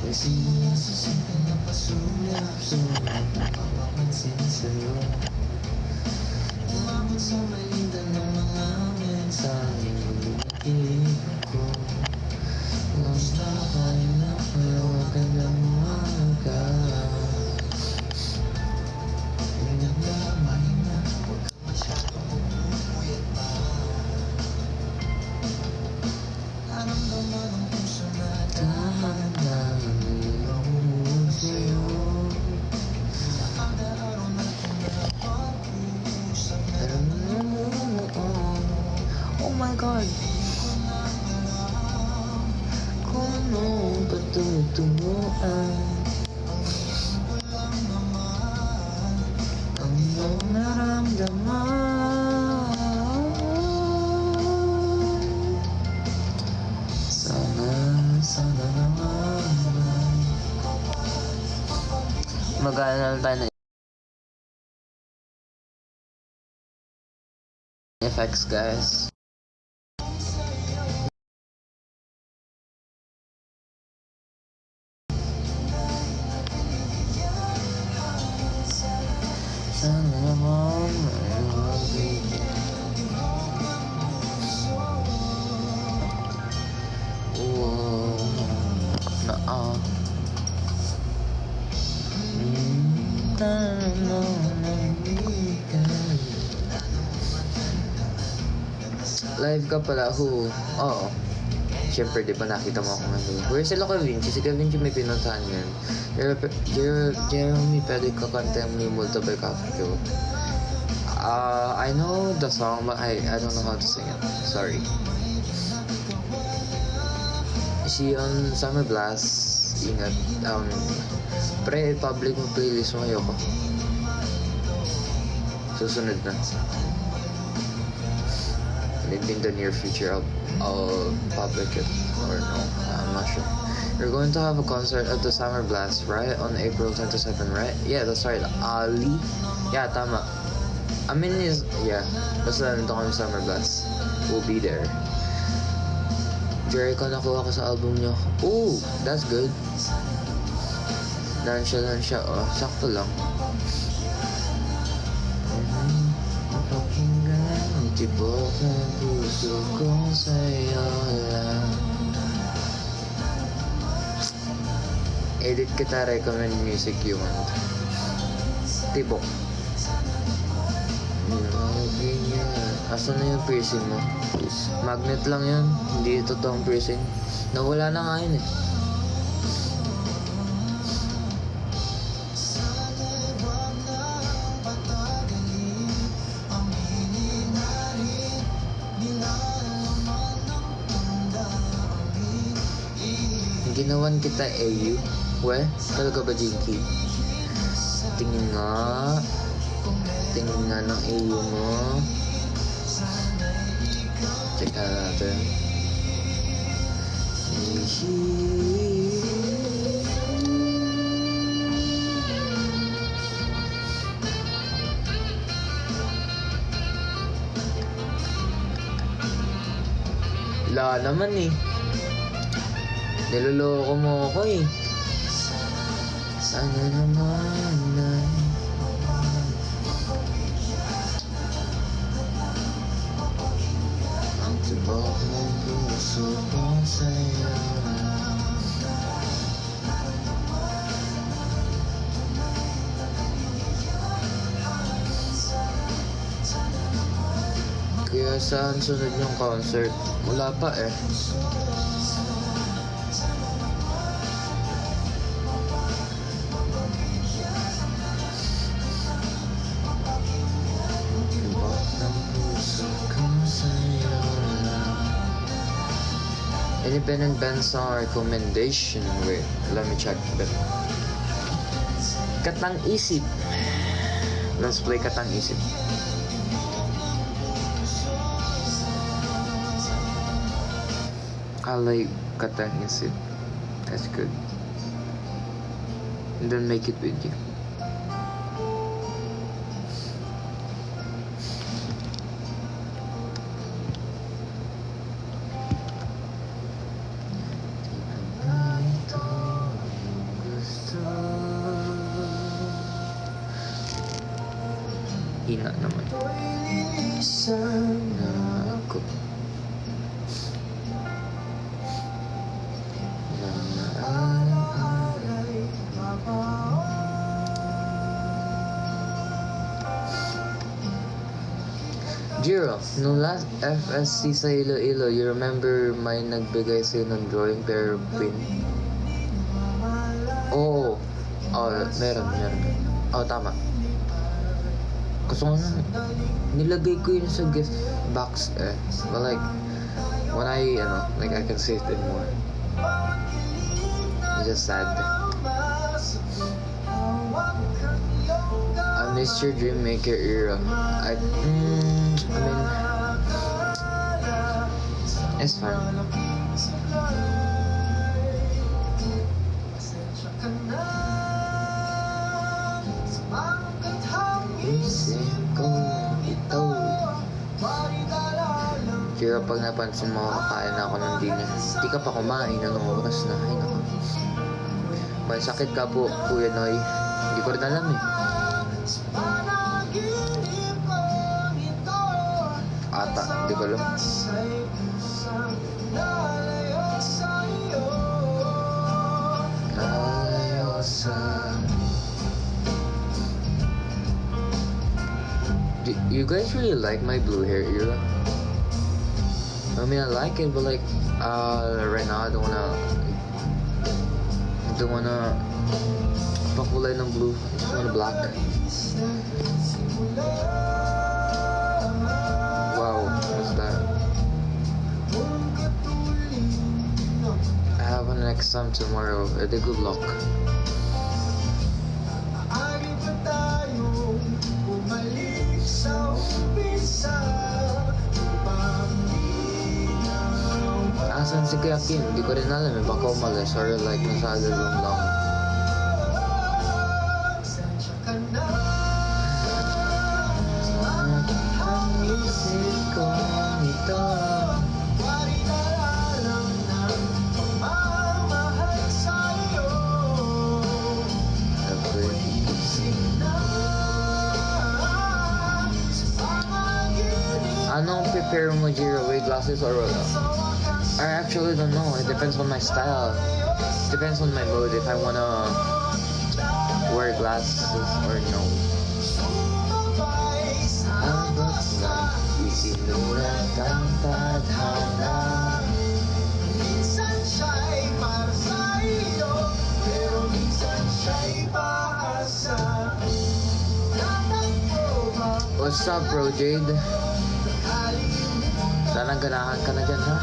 Sino na susunod na pasulap-sulap napapansin sa'yo? Umabot sa malitan ng mga mensahe Nakikilig ako Kamusta kayo na kayo magandang umaga Nagdamay na huwag ka masyadong pumupuyat pa Naramdaman ang puso na dahan-dahan Nilawag sa'yo Nakadaaraw na kung napag-uusap Oh my God! Kung anong patutunguhan Ang iyong naramdaman Sana naman Mag-aaral tayo ng effects, guys. Sana naman Live ka pala, who? Oo. Siyempre, di ba nakita mo ako ngayon? Where sila Kavinci? Si Kavinci may pinuntahan yan. Jeremy, pwede ka kanta yung Multo by Kafka. I know the song, but I don't know how to sing it. Sorry. Si on Summer Blast, ingat. Public mo playlist mo, ayoko. Susunod na. Maybe in the near future I'll public it or no, I'm not sure. We're going to have a concert at the Summer Blast, right? On April 27, right? Yeah, that's right. Ali? Yeah, tama. I mean, basta nandito kami sa Summer Blast. We'll be there. Jericho, nakuha ko sa album nyo. Ooh, that's good. Lansya. Oh, sakto lang. Tibok ng puso ko sa'yo lang Edit kita, recommend music you want Tibok Asan na yung piercing mo? Magnet lang yan, hindi totoong piercing Nawala na nga yun eh Ginawan kita AU. Weh, talaga ba Jinky? Tingin nga ng AU mo. Check natin. Wala naman eh. Niloloko mo ako eh. Sana naman ang tibok ng puso ko sa'yo Kaya saan sunod yung concert? Wala pa eh. Independent band song recommendation. Wait, let me check a bit. Katang Isip. Let's play Katang Isip. I like Katang Isip. That's good. And then make it with you. Hina naman. Ako. Jiro, nung last FSC sa Iloilo, you remember may nagbigay sa'yo ng drawing pair pin? Oo. Meron. Tama. Gusto ko na, nilagay ko yun sa gift box eh. But like, when I can see it anymore. It's just sad. I miss your Dream Maker era. I mean, it's fine. Kira pag napansin mo, kakain na ako ng dinner. Di ka pa kumain, anong oras na? Ay naka. May sakit ka po, Kuya Noy. Hindi ko rin alam eh. Ata, hindi ko alam. You guys really like my blue hair era? I mean, I like it, but like, right now I don't wanna pakulay ng blue. I just wanna black. Wow, what's that? I have an exam tomorrow. Good luck. Asan si Kuya Kim? Hindi ko rin alam eh. Baka umalis or like nasa other room lang. Anong prepare mo, Jiro? With glasses or what? I actually don't know. It depends on my style. It depends on my mood if I wanna wear glasses or no. What's up, bro, Jade? Sana ganahan ka na dyan, ha?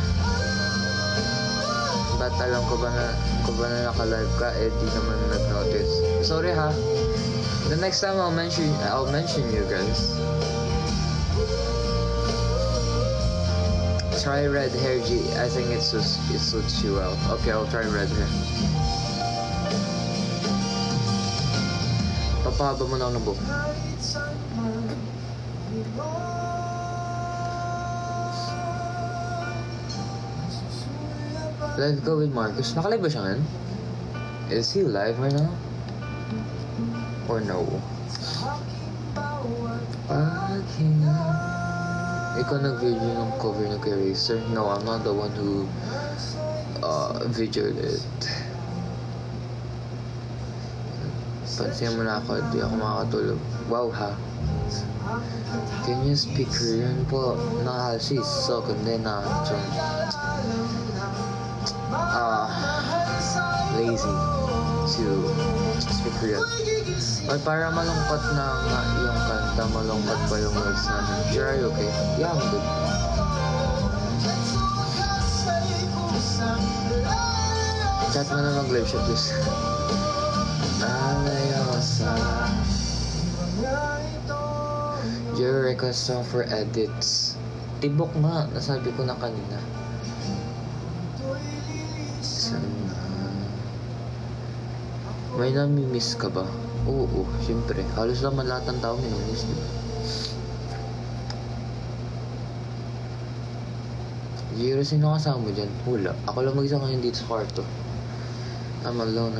Ba't alam ko ba na naka-live ka, eh di naman nag-notice. Sorry ha. The next time I'll mention you guys. Try red hair, G. I think it suits you well. Okay, I'll try red hair. Papahaba mo na ako ng buhok. Live go with Marcus. Nakalive ba siya ngayon? Is he live right now? Or no? Ikaw nag-video ng cover ng Eraser? No, I'm not the one who videoed it. Pansin mo na ako, di ako makakatulog. Wow ha. Can you speak Korean po? 나할 수 있어. 근데 나 좀 lazy to speak Korean. But para malungkot na nga yung kanta, malungkot pa yung words namin. Are you okay? Yeah, I'm good. Chat mo na mag-live siya, please. Your request song for edits. Tibok nga, nasabi ko na kanina. May nami-miss ka ba? Oo, syempre. Halos naman lahat ng tao minamiss, diba? Jiro, sino kasama mo dyan? Hula. Ako lang mag-isa ngayon dito sa kwarto. I'm alone.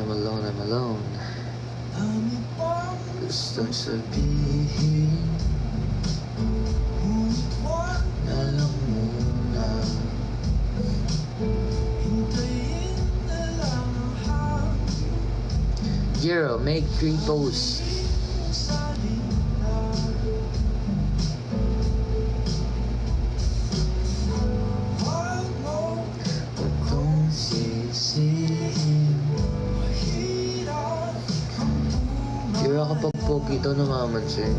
Gustong sabihin Jiro, make 3 posts. Jiro, kapag pogi daw namamansin.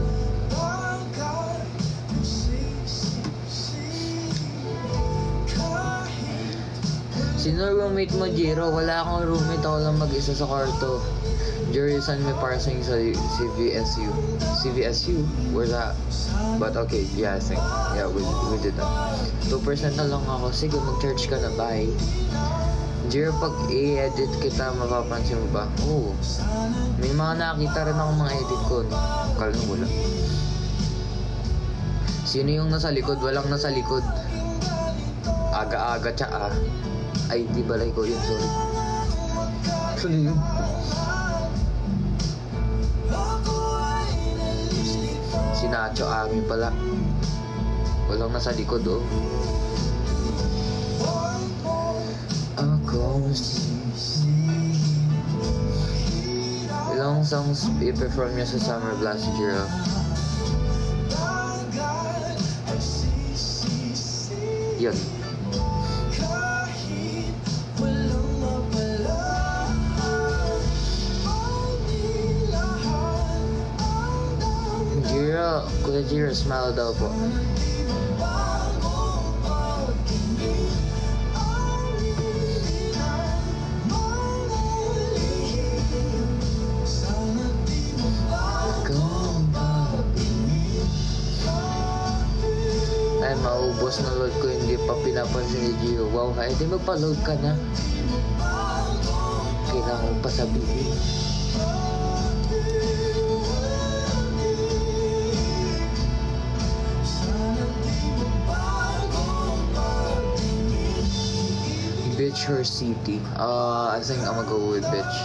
Sino roommate mo, Jiro? Wala akong roommate, ako lang mag-isa sa kwarto. Jiro, send me parsing sa CVSU. CVSU? Where's that? But okay, yeah, I think. Yeah, we did that. 2% na lang ako. Sige, mag-charge ka na, bye. Jiro, pag i-edit kita, mapapansin mo ba? Oo. May mga nakita rin ako mga edit ko, no? Kala nyo wala. Sino yung nasa likod? Walang nasa likod. Aga-aga tsa Ay, di balay ko yun, sorry. Sino yun? Si Nacho Ami pala. Walang nasa likod, oh. Ilang songs i-perform niya sa Summer Blast, Jiro? Yun. Jiro, Kuya Jiro, smile daw po. Ay, maubos na load ko, hindi pa pinapansin ni Gio. Wow, ay, di magpa-load ka na. Kailangan pa sabihin. Beach or city? I think I'm gonna go with beach.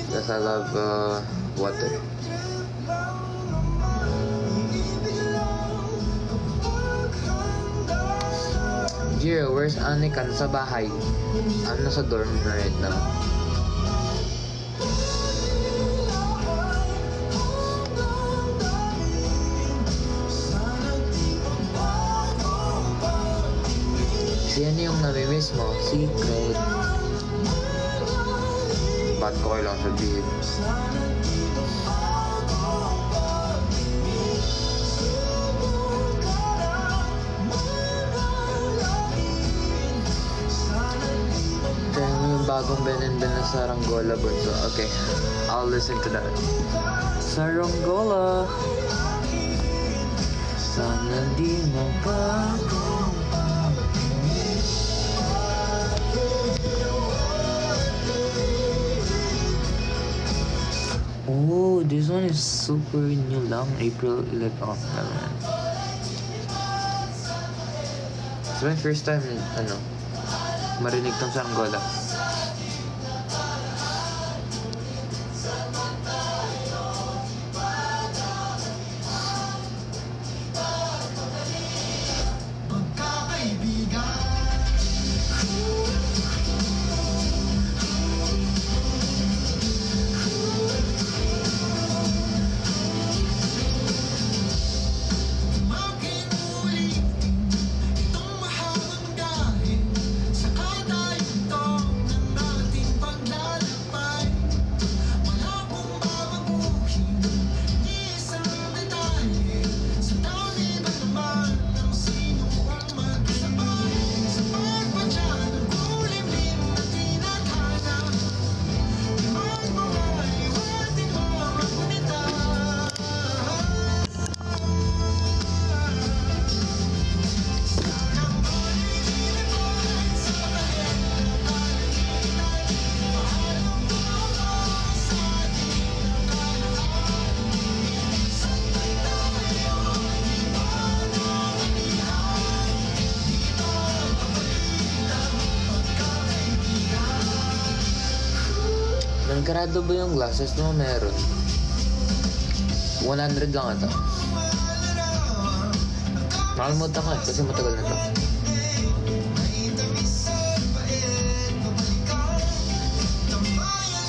Because I love water. Jiro, where's Anika? Nasa bahay. I'm nasa dorm right now. Sino yung namimiss mo? Secret. Ba't ko kailang sabihin? Try mo yung bagong Ben and Ben na Saranggola, bunso. Okay, I'll listen to that. Saranggola. Sana di mabago. Oh, this one is super new lang. April 11. Oh, never mind. It's my first time, marinig tong sa Angola. Nagkarado ba yung glasses mo? Meron. 100 lang ito. Nakalimutan ko kasi matagal na ito.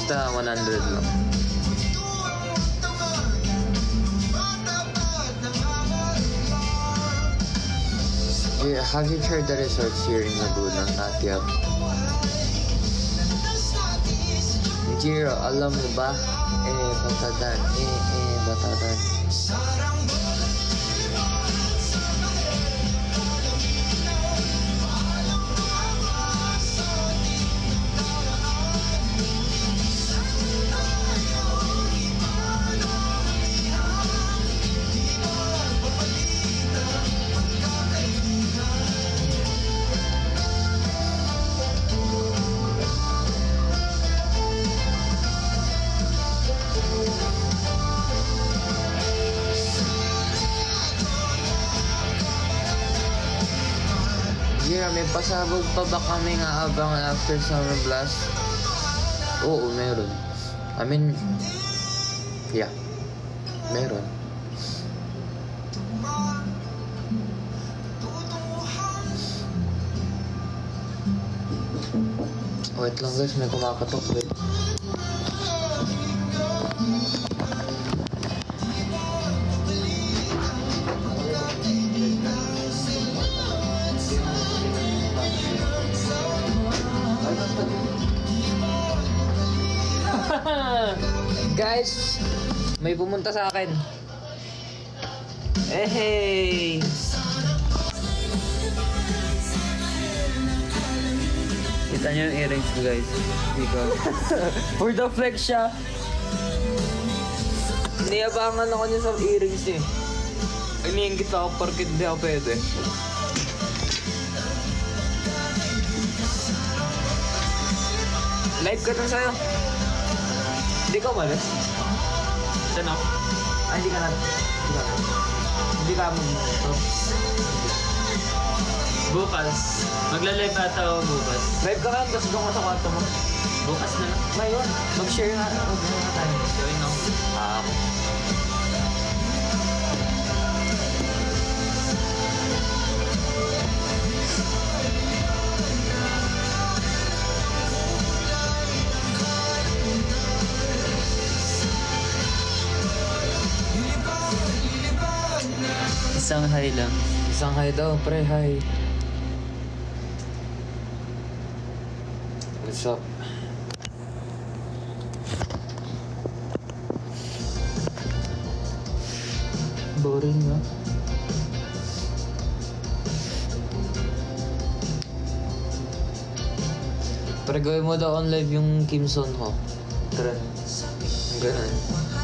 Basta 100 lang. Yeah, have you tried the resorts here in Laguna? Not yet. Jiro, alam mo ba? Batadan. Batadan. Jira, may pasabog pa ba kami nga abang after Summer Blast? Oo, meron. I mean, yeah, meron. Wait lang guys, may kumakatok. Wait. Guys, may pumunta sa akin. Hey! Kita niyo yung earrings ko, guys. Dito. For the flex siya. Niyabangan ako niya sa earrings eh. Iniingit ako porkit hindi ako pwede. Live ka na sa'yo. Hindi ka umalis? Saan ako? Ah, hindi ka na. Hindi ka mag-top. Bukas. Magla-live ata ako bukas. Live ka lang, tapos doon ka sa kwarto mo. Bukas na lang. Ngayon, mag-share nga. Mag-share nga tayo. Join ako. Ako. Isang hi lang. Isang hi daw, pre, hi. What's up? Boring nga. Pre, gawin mo daw on live yung Kim Son Ho. Tara. Ganun.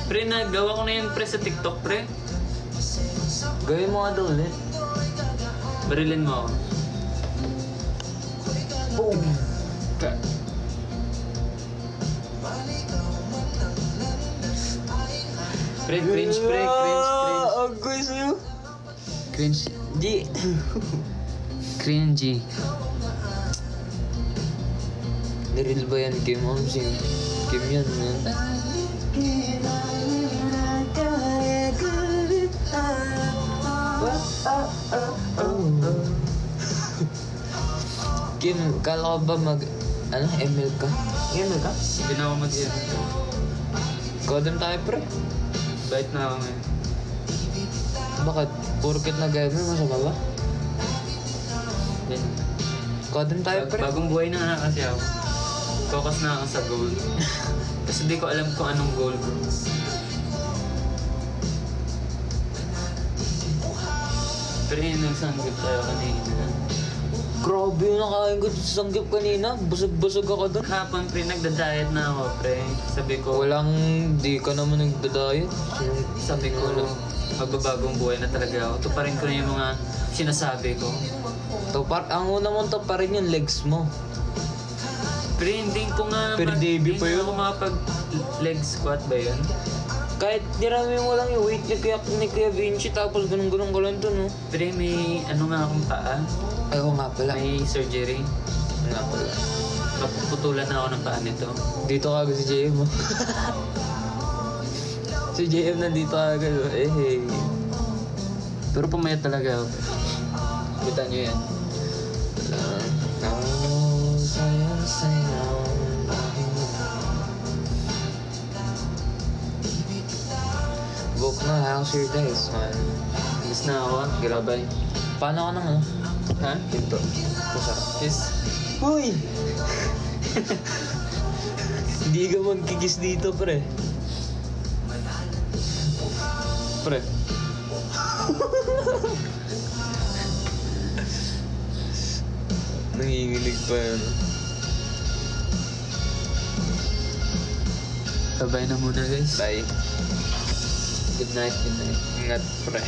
Pre, nagawa ko na yun pre sa TikTok pre. Gawin mo nga daw ulit. Barilin mo ako. Boom! Ka. Pre, cringe pre, cringe. Ang guys sa'yo. Cringe. Di. Cringy. Niril ba yan, Kim? Kim yan, man. Kim, kala ko ba ML ka? ML ka? Hindi na ako mag-ian. Kodem tayo, pre. Bait na ako ngayon. Bakit? Porket nag-ML, masama ba? Yan. Kodem tayo, pre. Bagong buhay na nga kasi ako. Focus na ako sa goal. Kasi di ko alam kung anong goal ko. Pero yun, nagsanggip tayo kanina. Grabe yung nakain ko sa sanggip kanina. Busog-busog ako doon. Kahapon, pre, nagda-diet na ako, pre. Sabi ko, Di ka naman nagda-diet. sabi ko, magbabagong buhay na talaga ako. Tuparin ko na yung mga sinasabi ko. Ang una mong rin yung legs mo. Pero hindi ko nga Pero Davey pa yun. Hindi ko makapag leg squat ba yun? Kahit nirami mo lang yung weight ni Kuya Vinci tapos ganun-ganun ka lang doon, no? Pero may ano nga akong paa. Ay, oo nga pala. May surgery. Nga pala. Mapuputulan na ako ng paa nito. Dito ka agad si JM, mo. Si JM nandito agad, oh. Hey. Pero pumayat talaga ako. Kita nyo yan. Oh, sayang, sayang. how's your days, man? Miss na ako. Grabay. Paano ako ng ano? Ha? Pinto. Pusa. Miss. Hoy! Hindi ka magkikis dito, pre. Pre. Nanginginig pa yun. Sabay na muna guys. Bye. Good night, good night. Ingat, pre.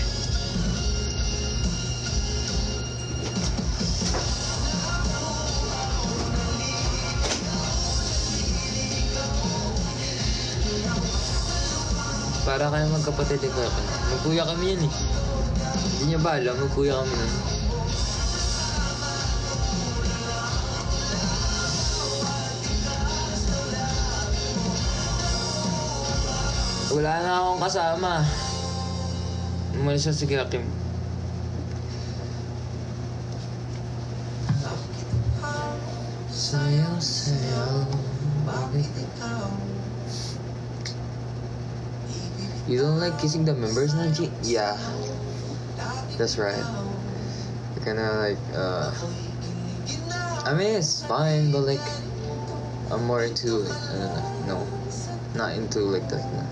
Para kayo magkapatid ikaw. Magkuya kami yan eh. Hindi niya ba alam? Magkuya kami nun. Wala na akong kasama. Umalis siya si Kim. Sayaw, sayaw, bakit ikaw? You don't like kissing the members, Nanji? Yeah. That's right. You're kinda like, I mean, it's fine, but like, I'm more into it. No. Not into like that. No.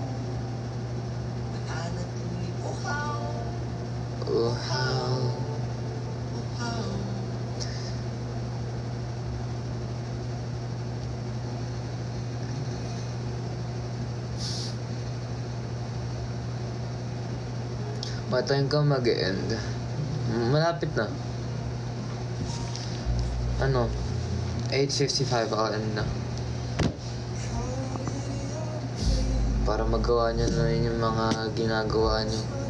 Oh, how. What time ka mag-end? Malapit na. Ano? 8:55 ako end na. Para magawa niyo na rin yung mga ginagawa niyo.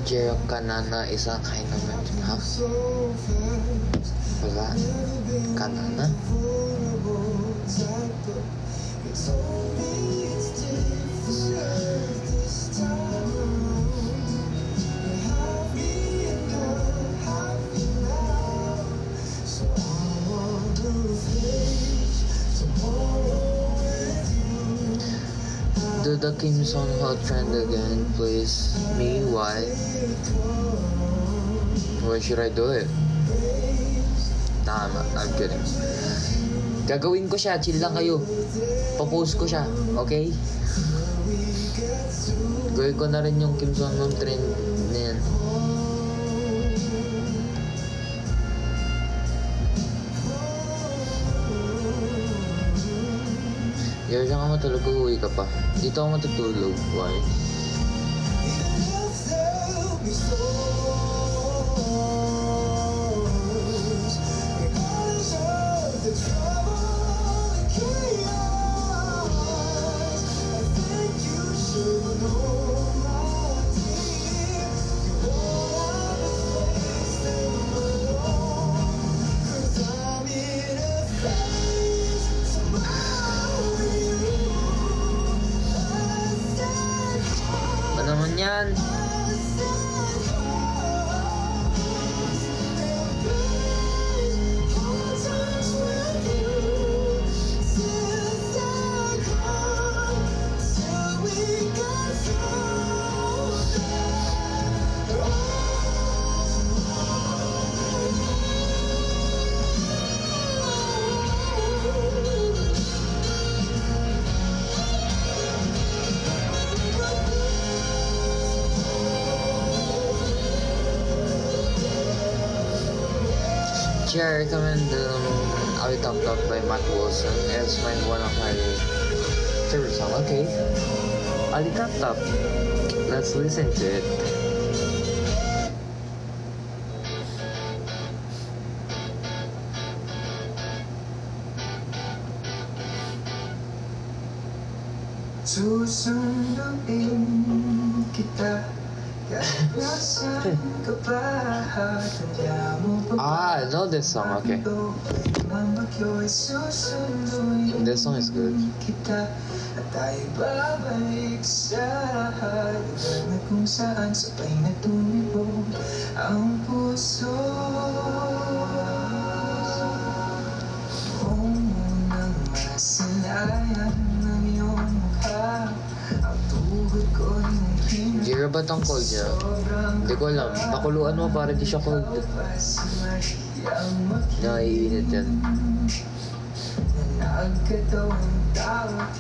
Jero Kanana is a kind of man. Ha? Wala? Kanana? Do the Kim Song Ho trend again, please? Me? Why? Why should I do it? Nah, I'm kidding. Gagawin ko siya, chill lang kayo. Papost ko siya, okay? Gawin ko na rin yung Kim Song Ho trend na yan. Diyan ka matulog, uuwi ka pa. Dito ako matutulog. Why? Ano naman yan? I recommend Ali Top Top by Matt Wilson. It's one of my favorite songs. Okay. Ali Top Top. Let's listen to it. Susunduin kita kahit nasaan ka pa. Tanda mo pa Ah, I know this song, okay. Mamagyo'y susunduin This song is good. kita at tayo babalik sa lugar na kung saan sabay na tumibok ang puso. Unang masilayan ng iyong mukha, ang tuhod ko'y nanghinig. Jira ba tong cold niya? Hindi ko alam. Pakuluan mo para di siya cold. Naiinit yan.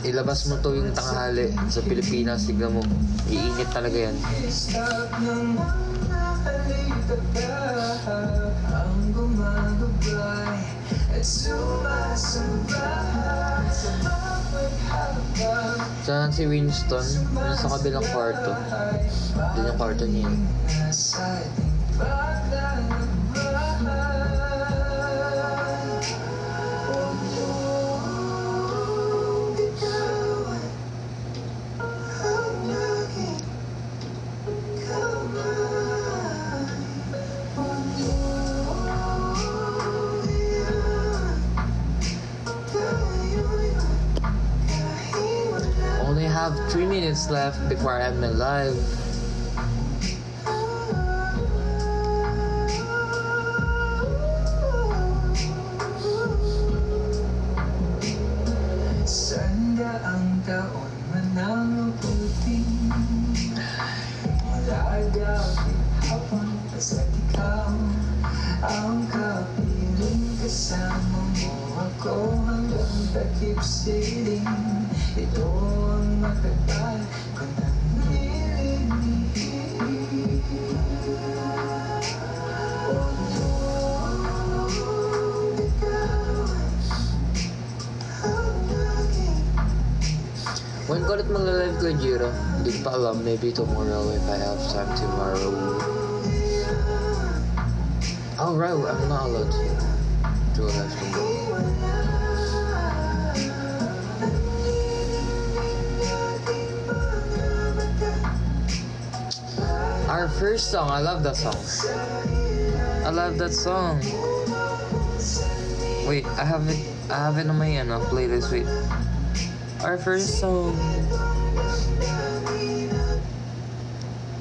Ilabas mo to yung tanghali sa Pilipinas, tignan mo. Iinit talaga yan. Saan si Winston? Nasa kabilang kwarto. Doon yung kwarto niya. Only have 3 minutes left before I end my live. Sanda ang taon manang puting mula gabing hapon basta't ikaw ang kapiling kasama mo ako hanggang takip siling. Ito ang matagal ko nang nililihim. When ko ulit magla-live ko, Jiro? Hindi ko pa alam. Maybe tomorrow if I have time tomorrow. Oh, right. I'm not allowed to do a live tomorrow. Our first song. I love that song. I love that song. Wait, I have it on my playlist. Wait. Our first song.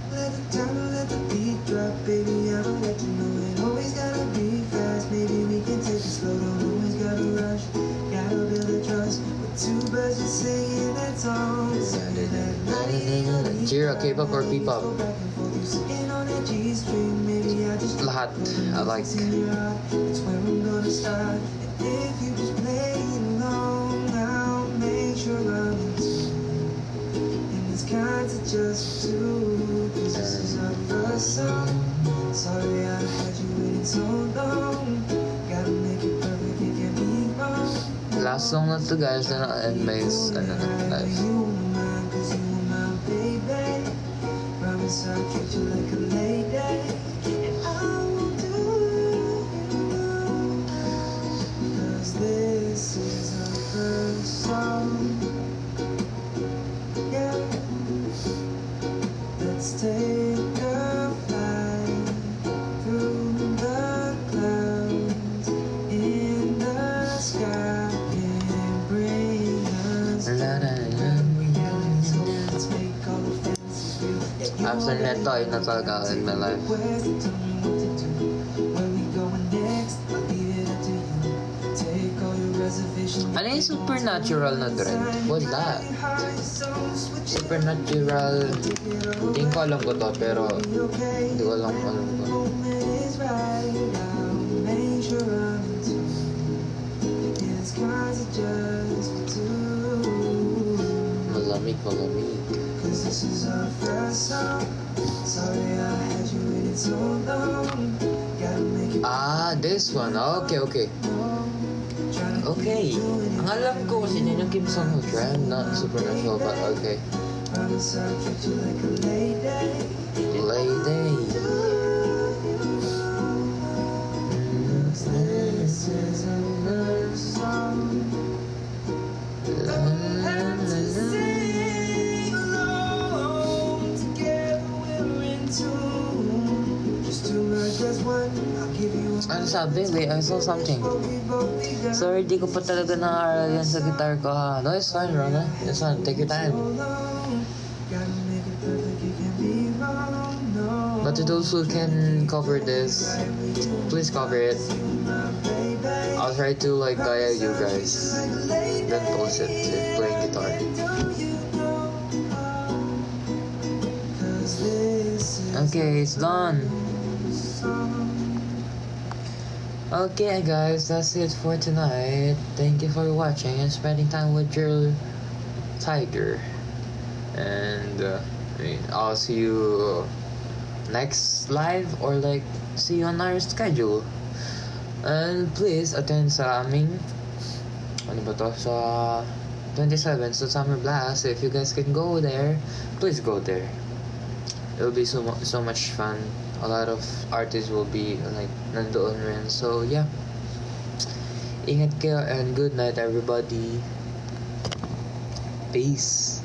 Let it down, let the beat drop, baby. I don't let you know it always gotta be fast. Maybe we can take it slow, don't always gotta rush. Gotta build a trust. With two birds just singing that song. Jira, K-pop or P-pop? Lahat. I like. That's where I'm gonna start. And if you just play along, I'll make sure I'm in tune. And it's kinds of just two, 'cause this is our first song. Sorry I had you waiting so long. Gotta make it perfect, you get me wrong. Last song na to, guys, na na-end my live. You were mine, 'cause you were my baby. Promise I'll treat you like a lady. And I will do you wrong, 'cause this is our first song. Yeah. Let's take a flight through the clouds in the sky and bring us let's make all the fancies real. After neto, ayun na talaga ako in my life. Where's the time, what to do? Where we going next? I'll leave it up to you. Take all your reservations. Ano yung supernatural na trend? What's that? Supernatural. Hindi ko alam ko to, pero hindi ko alam ko. Malamig, malamig. This is our first song. Sorry I had you waiting so long. Gotta make it Ah, this one. Okay, okay. Okay. Ang alam ko kasi yun yung Kim Song Ho trend, not supernatural, but okay. promise I'll treat you like a lady. Lady. This is our first song. La, la, la, la. Ano sabi? Wait, I saw something. Sorry, di ko pa talaga na-aaral yan sa guitar ko ha. No, it's fine, Rona. It's fine. Take your time. But to those who can cover this, please cover it. I'll try to like guide you guys. Then post it if playing guitar. Okay, it's done. Okay guys, that's it for tonight. Thank you for watching and spending time with your tiger. And I'll see you next live or like see you on our schedule. And please attend sa aming ano ba to, sa 27 sa Summer Blast. If you guys can go there, please go there. It'll be so much fun. A lot of artists will be like nandoon rin. So yeah, ingat kayo and good night everybody. Peace.